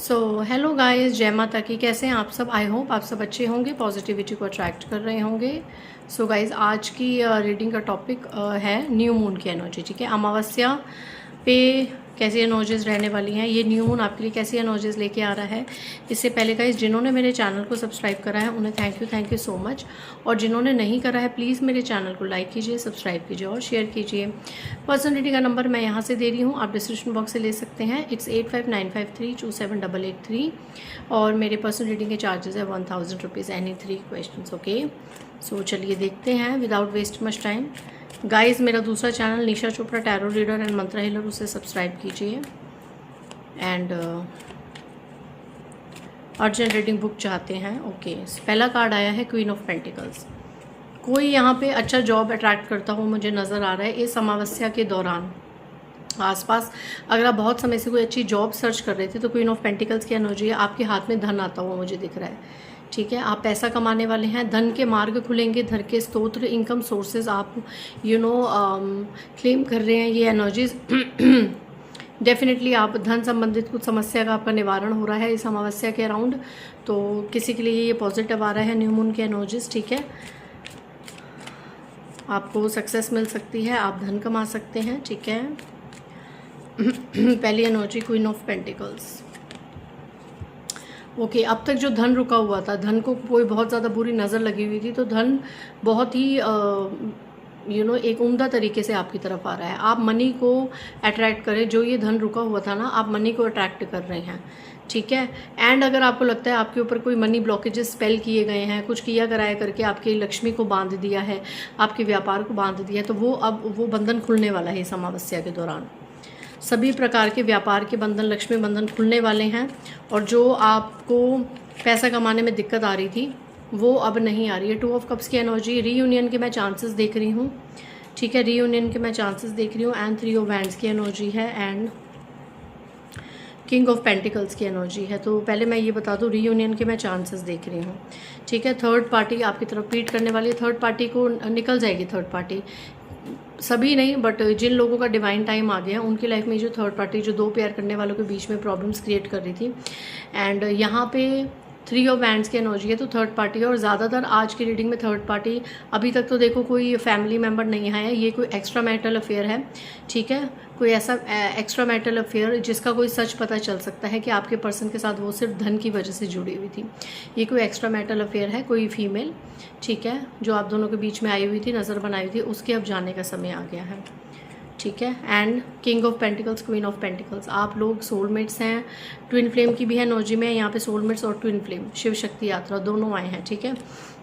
So hello guys, जय माता की। कैसे हैं आप सब? आई होप आप सब अच्छे होंगे, पॉजिटिविटी को अट्रैक्ट कर रहे होंगे। सो गाइस, आज की रीडिंग का टॉपिक है न्यू मून की एनर्जी। ठीक है, अमावस्या पे कैसी एनर्जीज रहने वाली हैं, ये न्यू मून आपके लिए कैसी एनर्जीज लेके आ रहा है। इससे पहले गाइस, जिन्होंने मेरे चैनल को सब्सक्राइब करा है उन्हें थैंक यू सो मच। और जिन्होंने नहीं करा है प्लीज़ मेरे चैनल को लाइक कीजिए, सब्सक्राइब कीजिए और शेयर कीजिए। पर्सनलिटी का नंबर मैं यहाँ से दे रही हूँ, आप डिस्क्रिप्शन बॉक्स से ले सकते हैं। इट्स 8595327883 और मेरे पर्सनल रीडिंग के चार्जेस है 1000 rupees any 3 questions. Okay, so चलिए देखते हैं without waste much time. Guys, मेरा दूसरा channel Nisha Chopra tarot reader and mantra healer, उसे सब्सक्राइब कीजिए। एंड अर्जेंट रीडिंग बुक चाहते हैं? ओके, पहला कार्ड आया है क्वीन ऑफ पेंटिकल्स। कोई यहाँ पे अच्छा जॉब अट्रैक्ट करता हुआ मुझे नज़र आ रहा है इस अमावस्या के दौरान। आसपास अगर आप बहुत समय से कोई अच्छी जॉब सर्च कर रहे थे तो क्वीन ऑफ पेंटिकल्स की एनर्जी है, आपके हाथ में धन आता हुआ मुझे दिख रहा है। ठीक है, आप पैसा कमाने वाले हैं, धन के मार्ग खुलेंगे, धन के स्रोत्र, इनकम सोर्सेज आप क्लेम कर रहे हैं। ये एनर्जीज डेफिनेटली आप धन संबंधित कुछ समस्या का आपका निवारण हो रहा है इस अमावस्या के अराउंड। तो किसी के लिए ये पॉजिटिव आ रहा है न्यू मून की एनर्जीज। ठीक है, आपको सक्सेस मिल सकती है, आप धन कमा सकते हैं। ठीक है, पहली energy queen of pentacles. Okay, अब तक जो धन रुका हुआ था, धन को कोई बहुत ज़्यादा बुरी नज़र लगी हुई थी, तो धन बहुत ही एक उम्दा तरीके से आपकी तरफ आ रहा है। आप मनी को अट्रैक्ट करें, जो ये धन रुका हुआ था ना, आप मनी को अट्रैक्ट कर रहे हैं। ठीक है, एंड अगर आपको लगता है आपके ऊपर कोई मनी ब्लॉकेजेस स्पेल किए गए हैं, कुछ किया कराया करके आपकी लक्ष्मी को बांध दिया है, आपके व्यापार को बांध दिया है, तो वो बंधन खुलने वाला है इस अमावस्या के दौरान। सभी प्रकार के व्यापार के बंधन, लक्ष्मी बंधन खुलने वाले हैं। और जो आपको पैसा कमाने में दिक्कत आ रही थी वो अब नहीं आ रही है। 2 ऑफ कप्स की एनर्जी, रीयूनियन के मैं चांसेस देख रही हूँ। ठीक है, रीयूनियन के मैं चांसेस देख रही हूँ। एंड 3 ऑफ वैंड्स की एनर्जी है एंड किंग ऑफ पेंटिकल्स की एनर्जी है। तो पहले मैं ये बता दूँ, रीयूनियन के मैं चांसेस देख रही हूँ। ठीक है, थर्ड पार्टी आपकी तरफ पीट करने वाली है, थर्ड पार्टी को निकल जाएगी। थर्ड पार्टी सभी नहीं, बट जिन लोगों का डिवाइन टाइम आ गया उनकी लाइफ में जो थर्ड पार्टी, जो दो पेयर करने वालों के बीच में प्रॉब्लम्स क्रिएट कर रही थी, एंड यहाँ पे 3 ऑफ वैंड्स की एनर्जी है, तो थर्ड पार्टी है। और ज़्यादातर आज की रीडिंग में थर्ड पार्टी, अभी तक तो देखो कोई फैमिली मेम्बर नहीं आया, ये कोई एक्स्ट्रा मैरिटल अफेयर है। ठीक है, कोई ऐसा एक्स्ट्रा मैरिटल अफेयर जिसका कोई सच पता चल सकता है कि आपके पर्सन के साथ वो सिर्फ धन की वजह से जुड़ी हुई थी। ये कोई एक्स्ट्रा मैरिटल अफेयर है, कोई फीमेल, ठीक है, जो आप दोनों के बीच में आई हुई थी, नज़र बनाई हुई थी, उसके अब जाने का समय आ गया है। ठीक है, and king of pentacles, queen of pentacles, आप लोग सोलमेट्स हैं। ट्विन फ्लेम की भी एनर्जी में यहाँ पे सोलमेट्स और ट्विन फ्लेम, शिव शक्ति यात्रा दोनों आए हैं। ठीक है,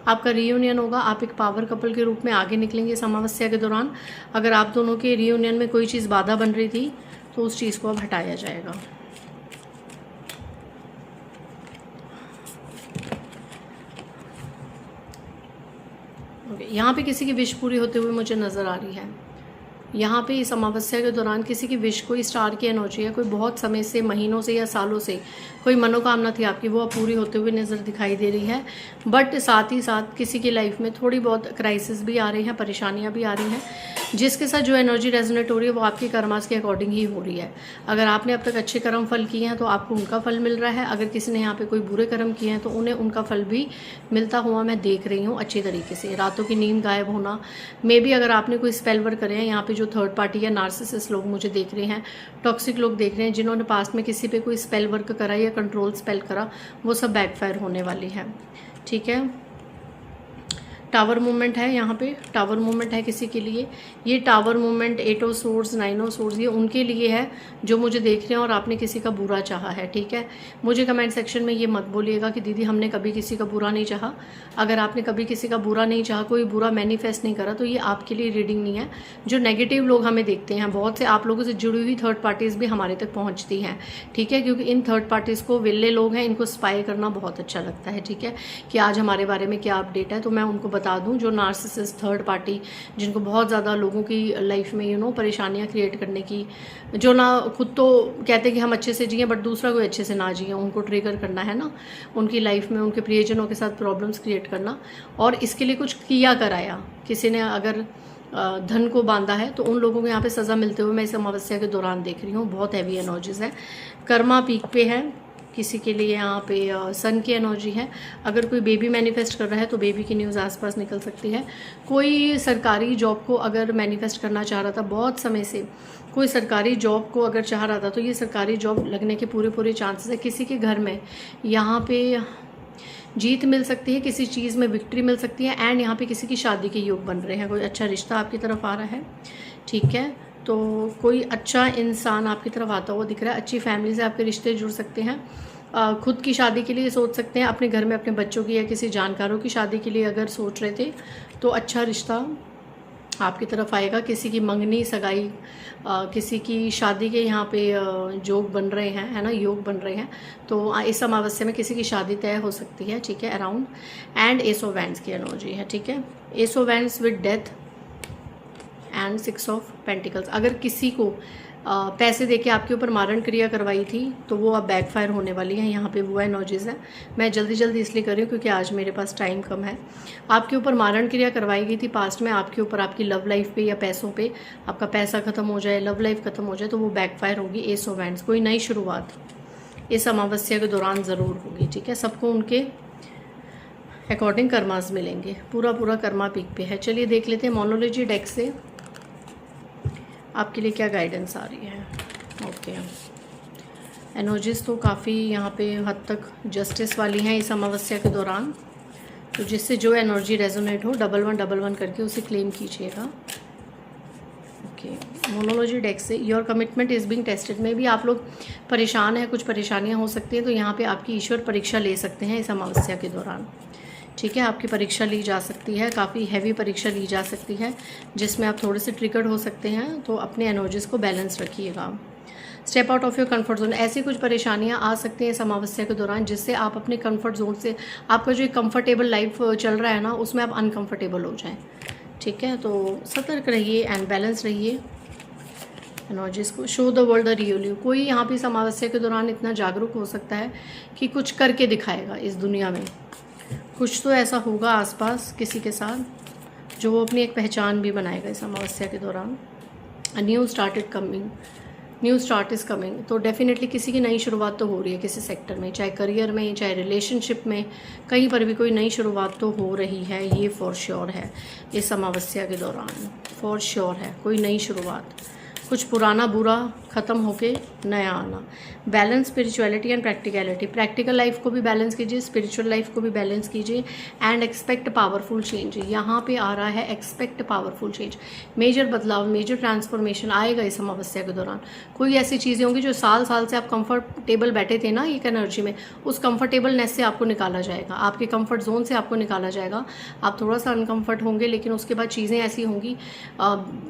आपका रीयूनियन होगा, आप एक पावर कपल के रूप में आगे निकलेंगे इस अमावस्या के दौरान। अगर आप दोनों के रीयूनियन में कोई चीज़ बाधा बन रही थी तो उस चीज़ को अब हटाया जाएगा। यहाँ पे किसी की विश पूरी होते हुए मुझे नज़र आ रही है। यहाँ पे इस अमावस्या के दौरान किसी की विश, कोई स्टार की एनर्जी है, कोई बहुत समय से, महीनों से या सालों से कोई मनोकामना थी आपकी, वो अब पूरी होते हुए नज़र दिखाई दे रही है। बट साथ ही साथ किसी की लाइफ में थोड़ी बहुत क्राइसिस भी आ रही हैं, परेशानियाँ भी आ रही हैं, जिसके साथ जो एनर्जी रेजोनेट हो रही है वो आपके कर्मास के अकॉर्डिंग ही हो रही है। अगर आपने अब तक अच्छे कर्म फल किए हैं तो आपको उनका फल मिल रहा है, अगर किसी ने यहाँ पे कोई बुरे कर्म किए हैं तो उन्हें उनका फल भी मिलता हुआ मैं देख रही हूँ अच्छी तरीके से। रातों की नींद गायब होना, मे बी अगर आपने कोई स्पेल वर्क करे हैं, यहाँ पे जो थर्ड पार्टी या नार्सिसिस्ट लोग मुझे देख रहे हैं, टॉक्सिक लोग देख रहे हैं, जिन्होंने पास्ट में किसी पे कोई स्पेल वर्क करा या कंट्रोल स्पेल करा, वो सब बैकफायर होने वाली है। ठीक है, टावर मूवमेंट है, यहाँ पे टावर मूवमेंट है किसी के लिए। ये tower movement 8 of swords, 9 of swords, ये उनके लिए है जो मुझे देख रहे हैं और आपने किसी का बुरा चाहा है। ठीक है, मुझे कमेंट सेक्शन में ये मत बोलिएगा कि दीदी हमने कभी किसी का बुरा नहीं चाहा। अगर आपने कभी किसी का बुरा नहीं चाहा, कोई बुरा मैनिफेस्ट नहीं करा, तो ये आपके लिए रीडिंग नहीं है। जो नेगेटिव लोग हमें देखते हैं, बहुत से आप लोगों से जुड़ी हुई थर्ड पार्टीज़ भी हमारे तक पहुँचती हैं। ठीक है, क्योंकि इन थर्ड पार्टीज़ को, विल्ले लोग हैं, इनको स्पाई करना बहुत अच्छा लगता है। ठीक है, कि आज हमारे बारे में क्या अपडेट है, तो मैं उनको बता दूं, जो नार्सिसिस्ट थर्ड पार्टी, जिनको बहुत ज़्यादा लोगों की लाइफ में परेशानियां क्रिएट करने की, जो ना खुद तो कहते हैं कि हम अच्छे से जिए बट दूसरा कोई अच्छे से ना जिए, उनको ट्रिगर करना है ना, उनकी लाइफ में उनके प्रियजनों के साथ प्रॉब्लम्स क्रिएट करना, और इसके लिए कुछ किया कराया किसी ने अगर धन को बांधा है, तो उन लोगों को यहाँ पे सज़ा मिलते हुए मैं इस अमावस्या के दौरान देख रही हूँ। बहुत हैवी एनर्जीज है, कर्मा पीक पे है, किसी के लिए यहाँ पे सन की एनर्जी है। अगर कोई बेबी मैनिफेस्ट कर रहा है तो बेबी की न्यूज़ आसपास निकल सकती है। कोई सरकारी जॉब को अगर मैनिफेस्ट करना चाह रहा था बहुत समय से, कोई सरकारी जॉब को अगर चाह रहा था तो ये सरकारी जॉब लगने के पूरे चांसेस है। किसी के घर में यहाँ पे जीत मिल सकती है, किसी चीज़ में विक्ट्री मिल सकती है, एंड यहाँ पे किसी की शादी के योग बन रहे हैं। कोई अच्छा रिश्ता आपकी तरफ आ रहा है, ठीक है। तो कोई अच्छा इंसान आपकी तरफ आता हुआ दिख रहा है। अच्छी फैमिली से आपके रिश्ते जुड़ सकते हैं। खुद की शादी के लिए सोच सकते हैं, अपने घर में अपने बच्चों की या किसी जानकारों की शादी के लिए अगर सोच रहे थे तो अच्छा रिश्ता आपकी तरफ आएगा। किसी की मंगनी सगाई, किसी की शादी के यहाँ पे योग बन रहे हैं, है ना, योग बन रहे हैं। तो इस अमावस्या में किसी की शादी तय हो सकती है, ठीक है, around. And S of wands की एनर्जी है, ठीक है। S of wands with death and 6 of pentacles. अगर किसी को पैसे देके आपके ऊपर मारण क्रिया करवाई थी तो वो अब बैकफायर होने वाली है। यहाँ पे वो एनर्जीज़ है। मैं जल्दी इसलिए कर रही हूँ क्योंकि आज मेरे पास टाइम कम है। आपके ऊपर मारण क्रिया करवाई गई थी पास्ट में आपके ऊपर, आपकी लव लाइफ पे या पैसों पे, आपका पैसा खत्म हो जाए, लव लाइफ खत्म हो जाए, तो वो बैकफायर होगी। एस ऑफ वैंड्स, कोई नई शुरुआत इस अमावस्या के दौरान ज़रूर होगी, ठीक है। सबको उनके अकॉर्डिंग कर्मास मिलेंगे। पूरा कर्मा पीक पे है। चलिए देख लेते हैं मोनोलॉजी डेक से आपके लिए क्या गाइडेंस आ रही है। ओके, एनर्जीज तो काफ़ी यहाँ पे हद तक जस्टिस वाली हैं इस अमावस्या के दौरान। तो जिससे जो एनर्जी रेजोनेट हो 1111 करके उसे क्लेम कीजिएगा। ओके, मोनोलॉजी डेक से your commitment is being tested. में भी आप लोग परेशान हैं, कुछ परेशानियाँ हो सकती हैं, तो यहाँ पे आपकी ईश्वर परीक्षा ले सकते हैं इस अमावस्या के दौरान, ठीक है। आपकी परीक्षा ली जा सकती है, काफ़ी हैवी परीक्षा ली जा सकती है, जिसमें आप थोड़े से ट्रिगर्ड हो सकते हैं। तो अपने एनर्जीज़ को बैलेंस रखिएगा। Step out of your comfort zone. ऐसी कुछ परेशानियां आ सकती हैं इस अमावस्या के दौरान जिससे आप अपने कंफर्ट जोन से, आपका जो एक कंफर्टेबल लाइफ चल रहा है ना, उसमें आप अनकंफर्टेबल हो जाएं, ठीक है। तो सतर्क रहिए एंड बैलेंस रहिए एनर्जीज़ को। Show the world the real you. कोई यहाँ पे इस अमावस्या के दौरान इतना जागरूक हो सकता है कि कुछ करके दिखाएगा इस दुनिया में। कुछ तो ऐसा होगा आसपास किसी के साथ जो वो अपनी एक पहचान भी बनाएगा इस अमावस्या के दौरान। New start is coming. तो डेफिनेटली किसी की नई शुरुआत तो हो रही है किसी सेक्टर में, चाहे करियर में, चाहे रिलेशनशिप में, कहीं पर भी कोई नई शुरुआत तो हो रही है। ये फॉर श्योर है इस अमावस्या के दौरान, फॉर श्योर है कोई नई शुरुआत। कुछ पुराना बुरा ख़त्म होके नया आना। Balance spirituality and practicality. Practical life को भी बैलेंस कीजिए, स्पिरिचुअल लाइफ को भी बैलेंस कीजिए। And expect powerful change. यहाँ पे आ रहा है एक्सपेक्ट पावरफुल चेंज। मेजर बदलाव, मेजर ट्रांसफॉर्मेशन आएगा इस अमावस्या के दौरान। कोई ऐसी चीज़ें होंगी जो साल से आप कंफर्टेबल बैठे थे ना एक एनर्जी में, उस कंफर्टेबलनेस से आपको निकाला जाएगा, आपके कंफर्ट जोन से आपको निकाला जाएगा। आप थोड़ा सा अनकंफर्ट होंगे, लेकिन उसके बाद चीज़ें ऐसी होंगी।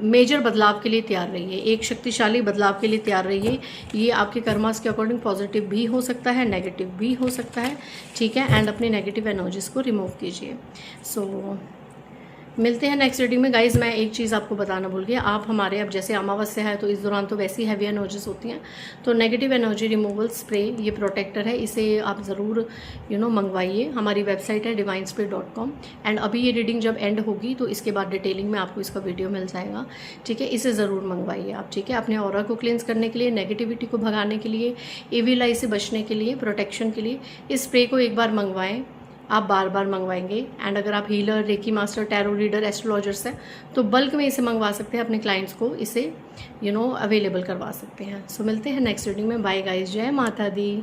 मेजर बदलाव के लिए तैयार रहिए, एक शक्तिशाली बदलाव के लिए तैयार रहिए। ये आपके कर्मास के अकॉर्डिंग पॉजिटिव भी हो सकता है, नेगेटिव भी हो सकता है, ठीक है। एंड अपनी नेगेटिव एनर्जीज को रिमूव कीजिए। सो मिलते हैं नेक्स्ट रीडिंग में। गाइज मैं एक चीज़ आपको बताना भूल गया, आप हमारे, अब जैसे अमावस्या है तो इस दौरान तो वैसी हैवी एनर्जीज होती हैं, तो नेगेटिव एनर्जी रिमूवल स्प्रे, ये प्रोटेक्टर है, इसे आप ज़रूर मंगवाइए। हमारी वेबसाइट है divinespirit.com। एंड अभी ये रीडिंग जब एंड होगी तो इसके बाद डिटेलिंग में आपको इसका वीडियो मिल जाएगा, ठीक है। इसे ज़रूर मंगवाइए आप, ठीक है, अपने ऑरा को क्लींस करने के लिए, नेगेटिविटी को भगाने के लिए, एविल आई से बचने के लिए, प्रोटेक्शन के लिए। इस स्प्रे को एक बार मंगवाएं, आप बार बार मंगवाएंगे। एंड अगर आप healer, reiki master, tarot reader, astrologers हैं तो बल्क में इसे मंगवा सकते हैं, अपने क्लाइंट्स को इसे अवेलेबल करवा सकते हैं। सो मिलते हैं नेक्स्ट रीडिंग में। बाय गाइस, जय माता दी।